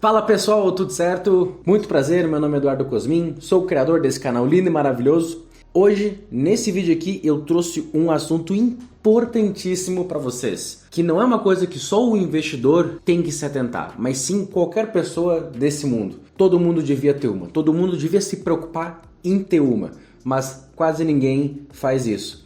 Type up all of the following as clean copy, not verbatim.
Fala pessoal, tudo certo? Muito prazer, meu nome é Eduardo Cosmin, sou o criador desse canal lindo e maravilhoso. Hoje, nesse vídeo aqui, eu trouxe um assunto importantíssimo para vocês, que não é uma coisa que só o investidor tem que se atentar, mas sim qualquer pessoa desse mundo. Todo mundo devia ter uma, todo mundo devia se preocupar em ter uma, mas quase ninguém faz isso.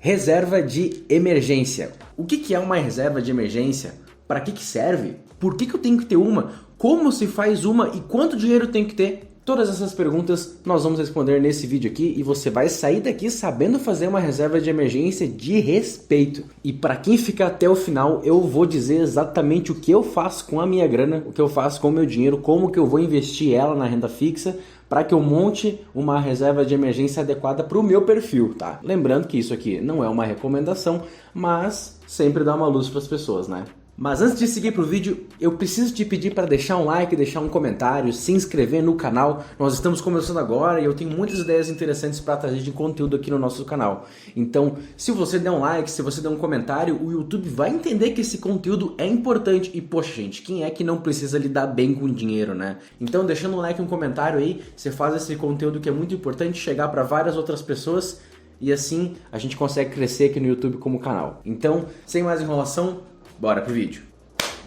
Reserva de emergência. O que é uma reserva de emergência? Para que serve? Por que eu tenho que ter uma? Como se faz uma e quanto dinheiro tem que ter? Todas essas perguntas nós vamos responder nesse vídeo aqui e você vai sair daqui sabendo fazer uma reserva de emergência de respeito. E para quem ficar até o final, eu vou dizer exatamente o que eu faço com a minha grana, o que eu faço com o meu dinheiro, como que eu vou investir ela na renda fixa, para que eu monte uma reserva de emergência adequada para o meu perfil, tá? Lembrando que isso aqui não é uma recomendação, mas sempre dá uma luz para as pessoas, né? Mas antes de seguir para o vídeo, eu preciso te pedir para deixar um like, deixar um comentário, se inscrever no canal. Nós estamos começando agora e eu tenho muitas ideias interessantes para trazer de conteúdo aqui no nosso canal. Então, se você der um like, se você der um comentário, o YouTube vai entender que esse conteúdo é importante. E, poxa, gente, quem é que não precisa lidar bem com dinheiro, né? Então, deixando um like e um comentário aí, você faz esse conteúdo que é muito importante chegar para várias outras pessoas e assim a gente consegue crescer aqui no YouTube como canal. Então, sem mais enrolação, bora pro vídeo.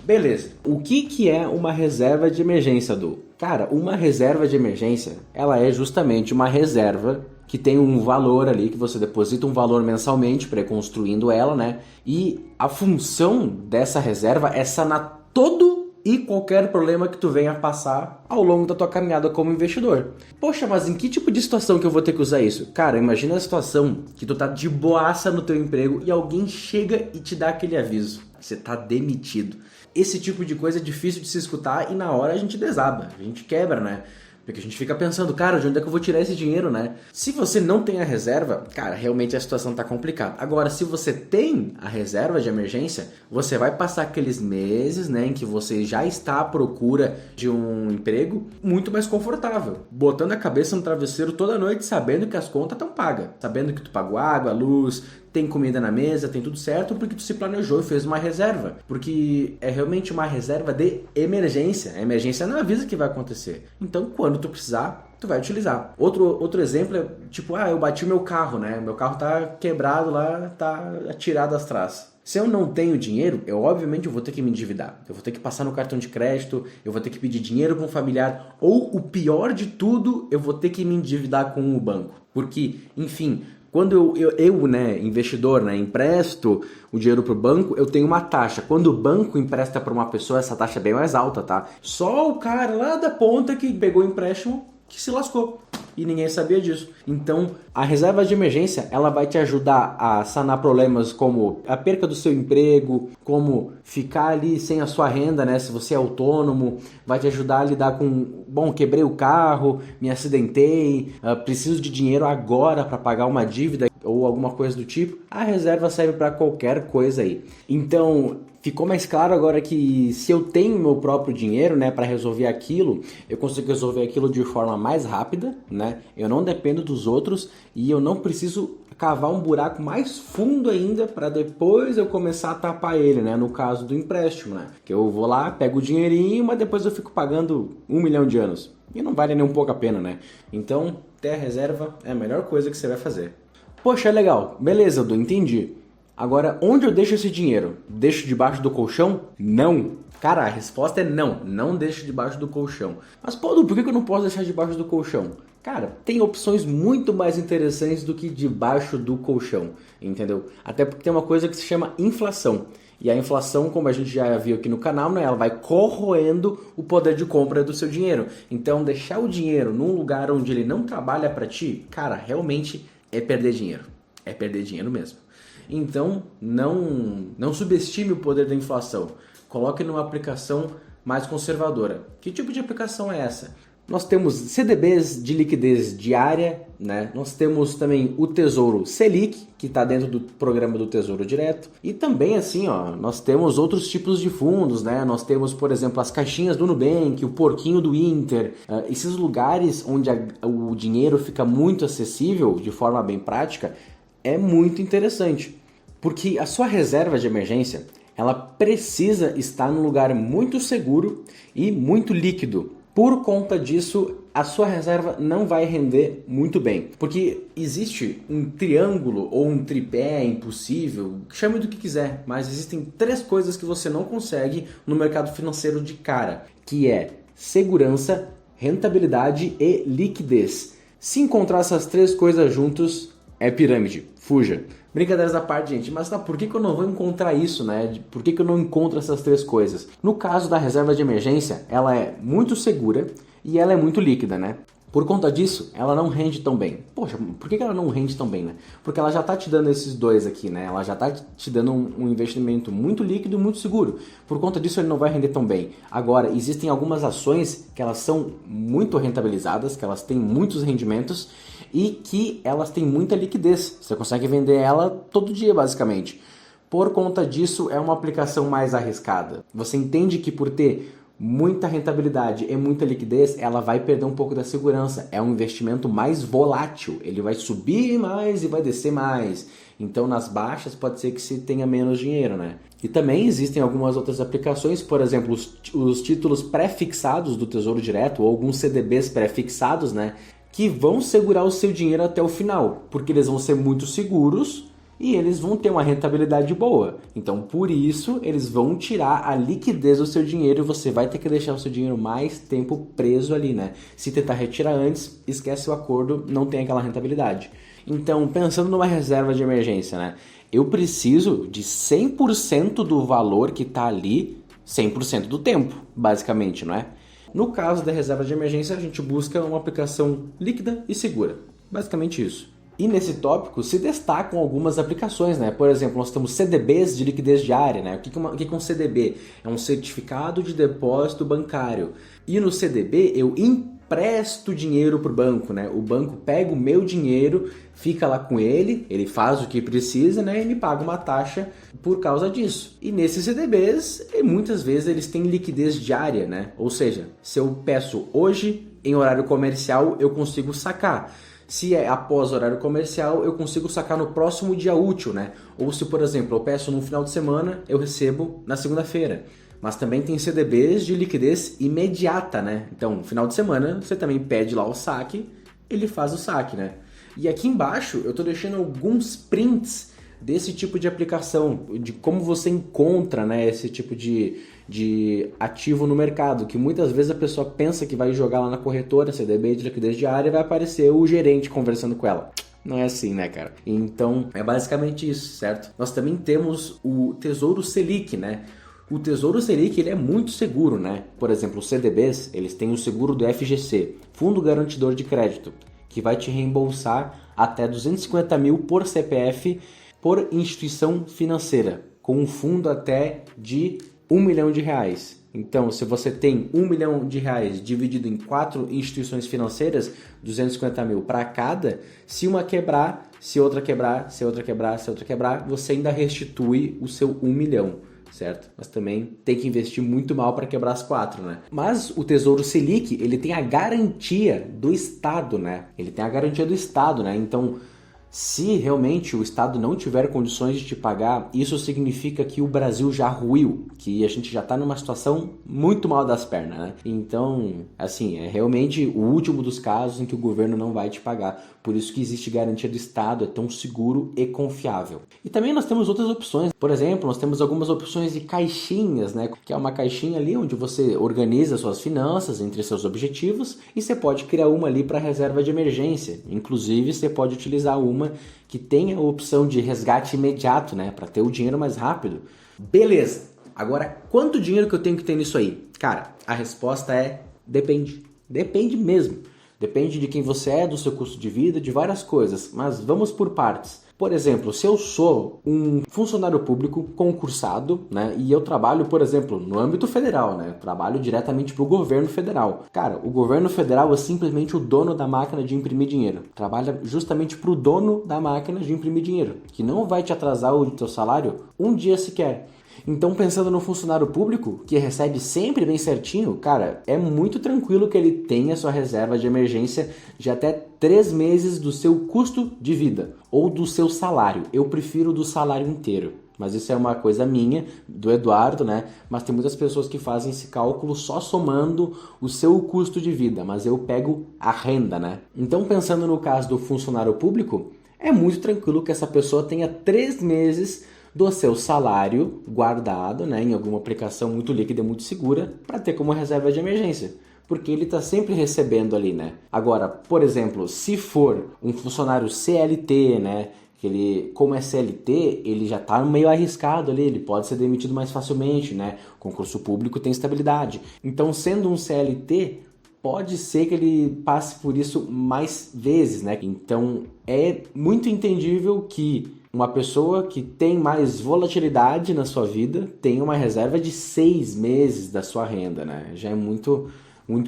Beleza. O que é uma reserva de emergência, Du? Cara, uma reserva de emergência, ela é justamente uma reserva que tem um valor ali, que você deposita um valor mensalmente, pré-construindo ela, né? E a função dessa reserva é sanar todo e qualquer problema que tu venha passar ao longo da tua caminhada como investidor. Poxa, mas em que tipo de situação que eu vou ter que usar isso? Cara, imagina a situação que tu tá de boaça no teu emprego e alguém chega e te dá aquele aviso. Você tá demitido. Esse tipo de coisa é difícil de se escutar e na hora a gente desaba, a gente quebra, né? Porque a gente fica pensando, cara, de onde é que eu vou tirar esse dinheiro, né? Se você não tem a reserva, cara, realmente a situação tá complicada. Agora, se você tem a reserva de emergência, você vai passar aqueles meses, né, em que você já está à procura de um emprego muito mais confortável, botando a cabeça no travesseiro toda noite, sabendo que as contas estão pagas, sabendo que tu pagou água, luz, tem comida na mesa, tem tudo certo, porque tu se planejou e fez uma reserva. Porque é realmente uma reserva de emergência. A emergência não avisa que vai acontecer. Então, quando tu precisar, tu vai utilizar. Outro exemplo é, tipo, eu bati o meu carro, né? Meu carro tá quebrado lá, tá atirado às traças. Se eu não tenho dinheiro, obviamente eu vou ter que me endividar. Eu vou ter que passar no cartão de crédito, eu vou ter que pedir dinheiro para um familiar, ou o pior de tudo, eu vou ter que me endividar com o banco. Porque, enfim, quando eu né, investidor, né, empresto o dinheiro para o banco, eu tenho uma taxa. Quando o banco empresta para uma pessoa, essa taxa é bem mais alta, tá? Só o cara lá da ponta que pegou o empréstimo que se lascou. E ninguém sabia disso. Então, a reserva de emergência, ela vai te ajudar a sanar problemas como a perca do seu emprego, como ficar ali sem a sua renda, né? Se você é autônomo, vai te ajudar a lidar com, bom, quebrei o carro, me acidentei, preciso de dinheiro agora para pagar uma dívida ou alguma coisa do tipo. A reserva serve para qualquer coisa aí. Então, ficou mais claro agora que se eu tenho meu próprio dinheiro, né, para resolver aquilo, eu consigo resolver aquilo de forma mais rápida, né? Eu não dependo dos outros e eu não preciso cavar um buraco mais fundo ainda para depois eu começar a tapar ele, né? No caso do empréstimo, né? Que eu vou lá, pego o dinheirinho, mas depois eu fico pagando 1 milhão de anos. E não vale nem um pouco a pena, né? Então, ter a reserva é a melhor coisa que você vai fazer. Poxa, legal. Beleza, Edu, entendi. Agora, onde eu deixo esse dinheiro? Deixo debaixo do colchão? Não. Cara, a resposta é não. Não deixo debaixo do colchão. Mas, pô, por que eu não posso deixar debaixo do colchão? Cara, tem opções muito mais interessantes do que debaixo do colchão, entendeu? Até porque tem uma coisa que se chama inflação. E a inflação, como a gente já viu aqui no canal, né, ela vai corroendo o poder de compra do seu dinheiro. Então, deixar o dinheiro num lugar onde ele não trabalha para ti, cara, realmente é perder dinheiro. É perder dinheiro mesmo. Então, não subestime o poder da inflação. Coloque numa aplicação mais conservadora. Que tipo de aplicação é essa? Nós temos CDBs de liquidez diária, né? Nós temos também o Tesouro Selic, que está dentro do programa do Tesouro Direto. E também, assim, ó, nós temos outros tipos de fundos, né? Nós temos, por exemplo, as caixinhas do Nubank, o porquinho do Inter. Esses lugares onde o dinheiro fica muito acessível, de forma bem prática, é muito interessante. Porque a sua reserva de emergência, ela precisa estar num lugar muito seguro e muito líquido. Por conta disso, a sua reserva não vai render muito bem, porque existe um triângulo ou um tripé impossível, chame do que quiser, mas existem 3 coisas que você não consegue no mercado financeiro de cara, que é segurança, rentabilidade e liquidez. Se encontrar essas 3 coisas juntos, é pirâmide, fuja. Brincadeiras à parte, gente, mas por que eu não vou encontrar isso, né? Por que eu não encontro essas 3 coisas? No caso da reserva de emergência, ela é muito segura e ela é muito líquida, né? Por conta disso, ela não rende tão bem. Poxa, por que ela não rende tão bem, né? Porque ela já está te dando esses 2 aqui, né? Ela já está te dando um investimento muito líquido e muito seguro. Por conta disso, ele não vai render tão bem. Agora, existem algumas ações que elas são muito rentabilizadas, que elas têm muitos rendimentos e que elas têm muita liquidez. Você consegue vender ela todo dia, basicamente. Por conta disso, é uma aplicação mais arriscada. Você entende que por ter muita rentabilidade e muita liquidez, ela vai perder um pouco da segurança. É um investimento mais volátil. Ele vai subir mais e vai descer mais. Então, nas baixas, pode ser que se tenha menos dinheiro, né? E também existem algumas outras aplicações, por exemplo, os títulos pré-fixados do Tesouro Direto ou alguns CDBs pré-fixados, né? Que vão segurar o seu dinheiro até o final, porque eles vão ser muito seguros e eles vão ter uma rentabilidade boa. Então, por isso, eles vão tirar a liquidez do seu dinheiro e você vai ter que deixar o seu dinheiro mais tempo preso ali, né? Se tentar retirar antes, esquece o acordo, não tem aquela rentabilidade. Então, pensando numa reserva de emergência, né? Eu preciso de 100% do valor que está ali, 100% do tempo, basicamente, não é? No caso da reserva de emergência, a gente busca uma aplicação líquida e segura. Basicamente isso. E nesse tópico se destacam algumas aplicações, né? Por exemplo, nós temos CDBs de liquidez diária, né? O que é um CDB? É um certificado de depósito bancário. E no CDB eu empresto dinheiro para o banco, né? O banco pega o meu dinheiro, fica lá com ele faz o que precisa, né? E me paga uma taxa por causa disso. E nesses CDBs, muitas vezes eles têm liquidez diária, né? Ou seja, se eu peço hoje em horário comercial, eu consigo sacar. Se é após o horário comercial, eu consigo sacar no próximo dia útil, né? Ou se, por exemplo, eu peço no final de semana, eu recebo na segunda-feira. Mas também tem CDBs de liquidez imediata, né? Então, no final de semana, você também pede lá o saque, ele faz o saque, né? E aqui embaixo, eu estou deixando alguns prints desse tipo de aplicação, de como você encontra, né, esse tipo de ativo no mercado, que muitas vezes a pessoa pensa que vai jogar lá na corretora, CDB de liquidez diária, e vai aparecer o gerente conversando com ela. Não é assim, né, cara? Então, é basicamente isso, certo? Nós também temos o Tesouro Selic, né? O Tesouro Selic, ele é muito seguro, né? Por exemplo, os CDBs, eles têm o seguro do FGC, Fundo Garantidor de Crédito, que vai te reembolsar até 250 mil por CPF por instituição financeira, com um fundo até de R$1 milhão. Então, se você tem R$1 milhão dividido em 4 instituições financeiras, 250 mil para cada, se uma quebrar, se outra quebrar, se outra quebrar, se outra quebrar, você ainda restitui o seu 1 milhão. Certo? Mas também tem que investir muito mal para quebrar as 4, né? Mas o Tesouro Selic, ele tem a garantia do Estado, né? Ele tem a garantia do Estado, né? Então, se realmente o Estado não tiver condições de te pagar, isso significa que o Brasil já ruiu, que a gente já está numa situação muito mal das pernas, né? Então, assim, é realmente o último dos casos em que o governo não vai te pagar. Por isso que existe garantia do Estado, é tão seguro e confiável. E também nós temos outras opções. Por exemplo, nós temos algumas opções de caixinhas, né? Que é uma caixinha ali onde você organiza suas finanças entre seus objetivos e você pode criar uma ali para reserva de emergência. Inclusive, você pode utilizar uma que tenha a opção de resgate imediato, né? Para ter o dinheiro mais rápido. Beleza. Agora, quanto dinheiro que eu tenho que ter nisso aí? Cara, a resposta é depende. Depende mesmo. Depende de quem você é, do seu custo de vida, de várias coisas. Mas vamos por partes. Por exemplo, se eu sou um funcionário público concursado, né, e eu trabalho, por exemplo, no âmbito federal, né, trabalho diretamente para o governo federal. Cara, o governo federal é simplesmente o dono da máquina de imprimir dinheiro. Trabalha justamente para o dono da máquina de imprimir dinheiro, que não vai te atrasar o teu salário um dia sequer. Então, pensando no funcionário público, que recebe sempre bem certinho, cara, é muito tranquilo que ele tenha sua reserva de emergência de até 3 meses do seu custo de vida ou do seu salário. Eu prefiro do salário inteiro. Mas isso é uma coisa minha, do Eduardo, né? Mas tem muitas pessoas que fazem esse cálculo só somando o seu custo de vida, mas eu pego a renda, né? Então, pensando no caso do funcionário público, é muito tranquilo que essa pessoa tenha 3 meses do seu salário guardado, né, em alguma aplicação muito líquida e muito segura para ter como reserva de emergência. Porque ele está sempre recebendo ali, né? Agora, por exemplo, se for um funcionário CLT, né? Que ele, como é CLT, ele já está meio arriscado ali, ele pode ser demitido mais facilmente, né? O concurso público tem estabilidade. Então, sendo um CLT, pode ser que ele passe por isso mais vezes, né? Então, é muito entendível que uma pessoa que tem mais volatilidade na sua vida tem uma reserva de 6 meses da sua renda, né? Já é muito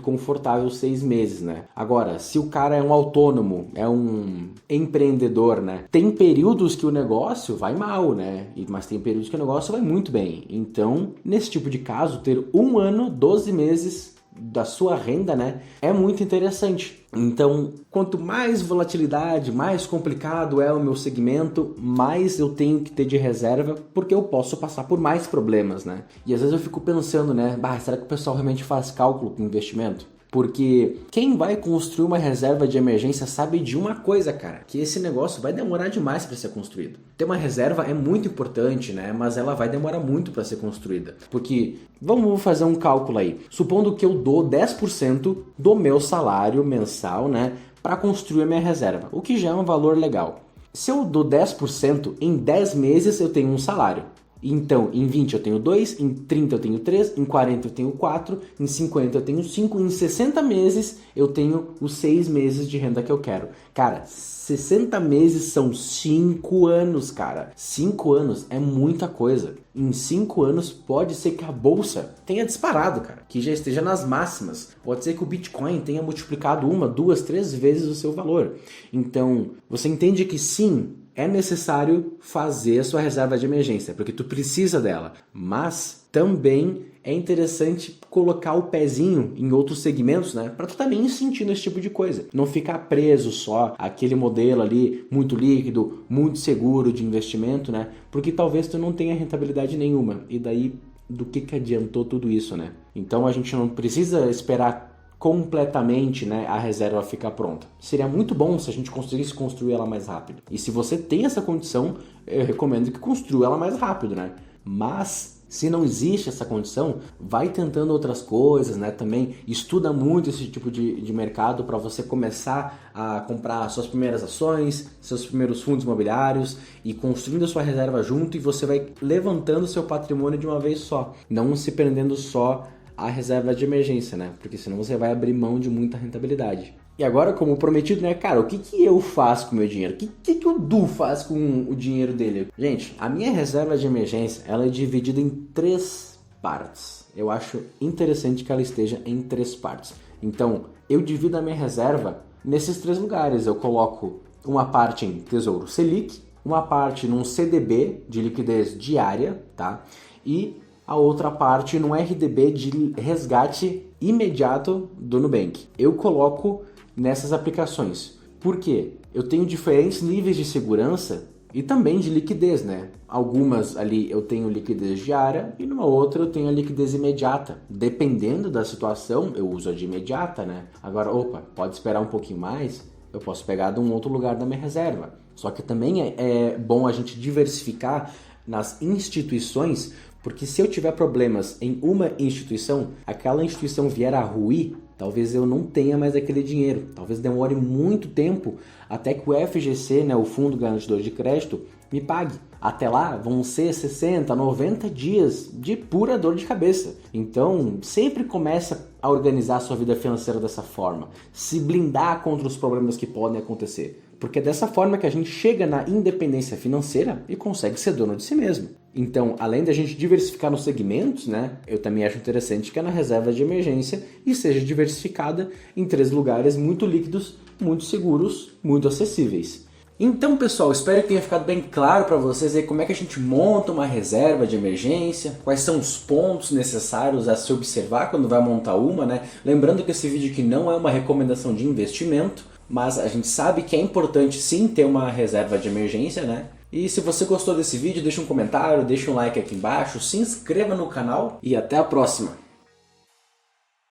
confortável 6 meses, né? Agora, se o cara é um autônomo, é um empreendedor, né? Tem períodos que o negócio vai mal, né? Mas tem períodos que o negócio vai muito bem. Então, nesse tipo de caso, ter 1 ano, 12 meses da sua renda, né, é muito interessante. Então, quanto mais volatilidade, mais complicado é o meu segmento, mais eu tenho que ter de reserva, porque eu posso passar por mais problemas, né? E às vezes eu fico pensando, né, será que o pessoal realmente faz cálculo com investimento? Porque quem vai construir uma reserva de emergência sabe de uma coisa, cara, que esse negócio vai demorar demais para ser construído. Ter uma reserva é muito importante, né? Mas ela vai demorar muito para ser construída. Porque, vamos fazer um cálculo aí. Supondo que eu dou 10% do meu salário mensal, né, para construir a minha reserva, o que já é um valor legal. Se eu dou 10%, em 10 meses eu tenho um salário. Então, em 20 eu tenho 2, em 30 eu tenho 3, em 40 eu tenho 4, em 50 eu tenho 5, em 60 meses eu tenho os 6 meses de renda que eu quero. Cara, 60 meses são 5 anos, cara. 5 anos é muita coisa. Em 5 anos pode ser que a bolsa tenha disparado, cara, que já esteja nas máximas. Pode ser que o Bitcoin tenha multiplicado 1, 2, 3 vezes o seu valor. Então, você entende que sim, é necessário fazer a sua reserva de emergência, porque tu precisa dela. Mas também é interessante colocar o pezinho em outros segmentos, né? Para tu também ir sentindo esse tipo de coisa. Não ficar preso só àquele modelo ali muito líquido, muito seguro de investimento, né? Porque talvez tu não tenha rentabilidade nenhuma. E daí, do que adiantou tudo isso, né? Então a gente não precisa esperar completamente, né, a reserva ficar pronta. Seria muito bom se a gente conseguisse construir ela mais rápido. E se você tem essa condição, eu recomendo que construa ela mais rápido, né? Mas se não existe essa condição, vai tentando outras coisas, né? Também estuda muito esse tipo de mercado para você começar a comprar suas primeiras ações, seus primeiros fundos imobiliários e construindo a sua reserva junto, e você vai levantando seu patrimônio de uma vez só, não se prendendo só a reserva de emergência, né? Porque senão você vai abrir mão de muita rentabilidade. E agora, como prometido, né, cara, o que eu faço com o meu dinheiro? O que o Du faz com o dinheiro dele? Gente, a minha reserva de emergência, ela é dividida em 3 partes. Eu acho interessante que ela esteja em 3 partes. Então, eu divido a minha reserva nesses 3 lugares. Eu coloco uma parte em Tesouro Selic, uma parte num CDB de liquidez diária, tá? E a outra parte no RDB de resgate imediato do Nubank. Eu coloco nessas aplicações. Por quê? Eu tenho diferentes níveis de segurança e também de liquidez, né? Algumas ali eu tenho liquidez diária e numa outra eu tenho a liquidez imediata. Dependendo da situação, eu uso a de imediata, né? Agora, pode esperar um pouquinho mais, eu posso pegar de um outro lugar da minha reserva. Só que também é bom a gente diversificar nas instituições, porque se eu tiver problemas em uma instituição, aquela instituição vier a ruir, talvez eu não tenha mais aquele dinheiro. Talvez demore muito tempo até que o FGC, né, o Fundo Garantidor de Crédito, me pague. Até lá vão ser 60, 90 dias de pura dor de cabeça. Então, sempre começa a organizar a sua vida financeira dessa forma. Se blindar contra os problemas que podem acontecer. Porque é dessa forma que a gente chega na independência financeira e consegue ser dono de si mesmo. Então, além da gente diversificar nos segmentos, né, eu também acho interessante que a reserva de emergência e seja diversificada em 3 lugares muito líquidos, muito seguros, muito acessíveis. Então, pessoal, espero que tenha ficado bem claro para vocês aí como é que a gente monta uma reserva de emergência, quais são os pontos necessários a se observar quando vai montar uma, né? Lembrando que esse vídeo aqui não é uma recomendação de investimento, mas a gente sabe que é importante sim ter uma reserva de emergência, né? E se você gostou desse vídeo, deixa um comentário, deixa um like aqui embaixo, se inscreva no canal e até a próxima!